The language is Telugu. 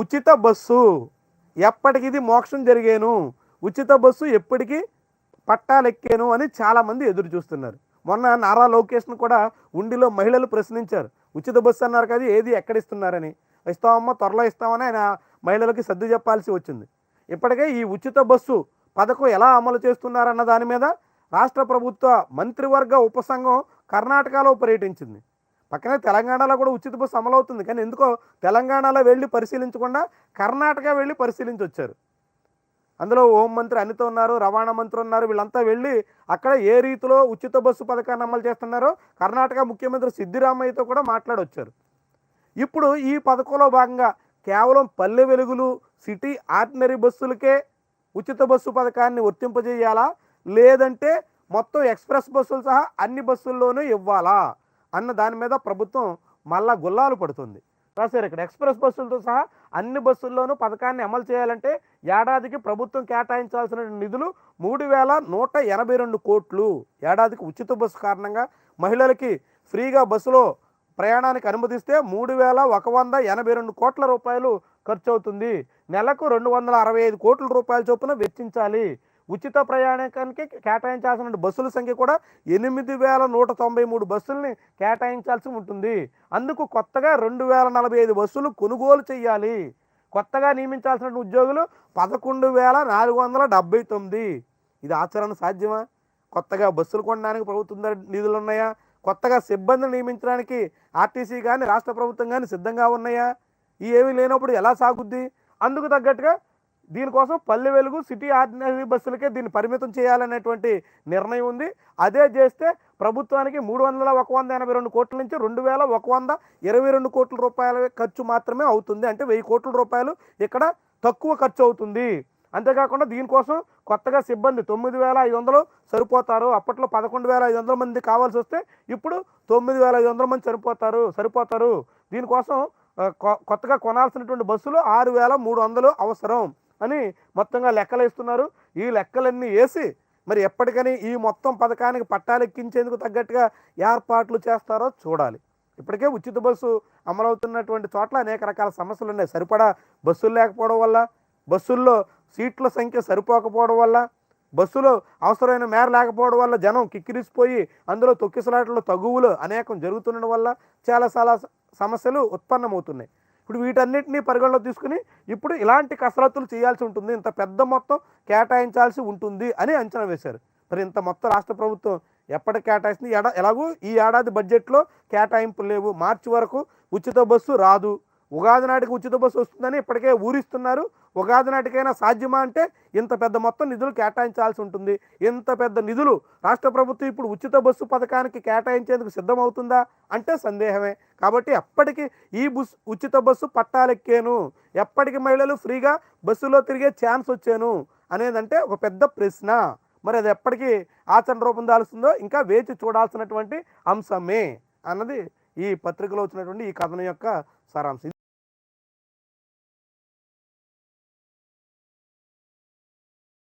ఉచిత బస్సు ఎప్పటికి ఇది మోక్షం జరిగేను, ఉచిత బస్సు ఎప్పటికీ పట్టాలెక్కేను అని చాలామంది ఎదురు చూస్తున్నారు. మొన్న నారా లోకేష్ను కూడా ఉండిలో మహిళలు ప్రశ్నించారు. ఉచిత బస్సు అన్నారు కదా, ఏది ఎక్కడిస్తున్నారని. ఇస్తామమ్మా, త్వరలో ఇస్తామని ఆయన మహిళలకి సర్ది చెప్పాల్సి వచ్చింది. ఇప్పటికే ఈ ఉచిత బస్సు పథకం ఎలా అమలు చేస్తున్నారన్న దాని మీద రాష్ట్ర ప్రభుత్వ మంత్రివర్గ ఉపసంఘం కర్ణాటకలో పర్యటించింది. పక్కనే తెలంగాణలో కూడా ఉచిత బస్సు అమలవుతుంది. కానీ ఎందుకో తెలంగాణలో వెళ్ళి పరిశీలించకుండా కర్ణాటక వెళ్ళి పరిశీలించి వచ్చారు. అందులో హోంమంత్రి అనిత ఉన్నారు, రవాణా మంత్రి ఉన్నారు. వీళ్ళంతా వెళ్ళి అక్కడ ఏ రీతిలో ఉచిత బస్సు పథకాన్ని అమలు చేస్తున్నారో కర్ణాటక ముఖ్యమంత్రి సిద్దిరామయ్యతో కూడా మాట్లాడొచ్చారు. ఇప్పుడు ఈ పథకంలో భాగంగా కేవలం పల్లె వెలుగులు, సిటీ ఆర్డినరీ బస్సులకే ఉచిత బస్సు పథకాన్ని వర్తింపజేయాలా, లేదంటే మొత్తం ఎక్స్ప్రెస్ బస్సులు సహా అన్ని బస్సుల్లోనూ ఇవ్వాలా అన్న దాని మీద ప్రభుత్వం మళ్ళా గుల్లాలు పడుతుంది. రాశారు ఇక్కడ, ఎక్స్ప్రెస్ బస్సులతో సహా అన్ని బస్సుల్లోనూ పథకాన్ని అమలు చేయాలంటే ఏడాదికి ప్రభుత్వం కేటాయించాల్సిన నిధులు 3,182 కోట్లు. ఏడాదికి ఉచిత బస్సు కారణంగా మహిళలకి ఫ్రీగా బస్సులో ప్రయాణానికి అనుమతిస్తే 3,182 కోట్ల రూపాయలు ఖర్చు అవుతుంది. నెలకు 265 కోట్ల రూపాయల చొప్పున వెచ్చించాలి. ఉచిత ప్రయాణానికి కేటాయించాల్సిన బస్సుల సంఖ్య కూడా 8,193 బస్సుల్ని కేటాయించాల్సి ఉంటుంది. అందుకు కొత్తగా 2,045 బస్సులు కొనుగోలు చేయాలి. కొత్తగా నియమించాల్సిన ఉద్యోగులు 11,479. ఇది ఆచరణ సాధ్యమా? కొత్తగా బస్సులు కొనడానికి ప్రభుత్వం నిధులు ఉన్నాయా? కొత్తగా సిబ్బందిని నియమించడానికి ఆర్టీసీ కానీ రాష్ట్ర ప్రభుత్వం కానీ సిద్ధంగా ఉన్నాయా? ఏమీ లేనప్పుడు ఎలా సాగుద్ది? అందుకు తగ్గట్టుగా దీనికోసం పల్లె వెలుగు, సిటీ ఆర్డినరీ బస్సులకే దీన్ని పరిమితం చేయాలనేటువంటి నిర్ణయం ఉంది. అదే చేస్తే ప్రభుత్వానికి 3,182 కోట్ల నుంచి 2,122 కోట్ల రూపాయల ఖర్చు మాత్రమే అవుతుంది. అంటే 1000 కోట్ల రూపాయలు ఇక్కడ తక్కువ ఖర్చు అవుతుంది. అంతేకాకుండా దీనికోసం కొత్తగా సిబ్బంది 9,500 సరిపోతారు. అప్పట్లో 11,500 మంది కావాల్సి వస్తే ఇప్పుడు 9,500 మంది సరిపోతారు. దీనికోసం కొత్తగా కొనాల్సినటువంటి బస్సులు 6,300 అవసరం అని మొత్తంగా లెక్కలు వేస్తున్నారు. ఈ లెక్కలన్నీ వేసి మరి ఎప్పటికని ఈ మొత్తం పథకానికి పట్టాలెక్కించేందుకు తగ్గట్టుగా ఏర్పాట్లు చేస్తారో చూడాలి. ఇప్పటికే ఉచిత బస్సు అమలవుతున్నటువంటి చోట్ల అనేక రకాల సమస్యలు ఉన్నాయి. సరిపడా బస్సులు లేకపోవడం వల్ల, బస్సుల్లో సీట్ల సంఖ్య సరిపోకపోవడం వల్ల, బస్సులో అవసరమైన మేర లేకపోవడం వల్ల జనం కిక్కిరిసిపోయి అందులో తొక్కిసలాటలు, తగువులు అనేకం జరుగుతుండడం వల్ల చాలా సమస్యలు ఉత్పన్నమవుతున్నాయి. ఇప్పుడు వీటన్నిటినీ పరిగణలో తీసుకుని ఇప్పుడు ఇలాంటి కసరత్తులు చేయాల్సి ఉంటుంది, ఇంత పెద్ద మొత్తం కేటాయించాల్సి ఉంటుంది అని అంచనా వేశారు. మరి ఇంత మొత్తం రాష్ట్ర ప్రభుత్వం ఎప్పటికి కేటాయిస్తుంది? ఎలాగూ ఈ ఏడాది బడ్జెట్లో కేటాయింపులు లేవు. మార్చి వరకు ఉచిత బస్సు రాదు. ఉగాది నాటికి ఉచిత బస్సు వస్తుందని ఇప్పటికే ఊరిస్తున్నారు. ఉగాది నాటికైనా సాధ్యమా అంటే ఇంత పెద్ద మొత్తం నిధులు కేటాయించాల్సి ఉంటుంది. ఇంత పెద్ద నిధులు రాష్ట్ర ప్రభుత్వం ఇప్పుడు ఉచిత బస్సు పథకానికి కేటాయించేందుకు సిద్ధమవుతుందా అంటే సందేహమే. కాబట్టి ఎప్పటికీ ఈ ఉచిత బస్సు పట్టాలెక్కేను, ఎప్పటికి మహిళలు ఫ్రీగా బస్సులో తిరిగే ఛాన్స్ వచ్చాను అనేదంటే ఒక పెద్ద ప్రశ్న. మరి అది ఎప్పటికీ ఆచరణ రూపం దాల్స్తుందో ఇంకా వేచి చూడాల్సినటువంటి అంశమే అన్నది ఈ పత్రికలో వచ్చినటువంటి ఈ కథనం యొక్క సారాంశం.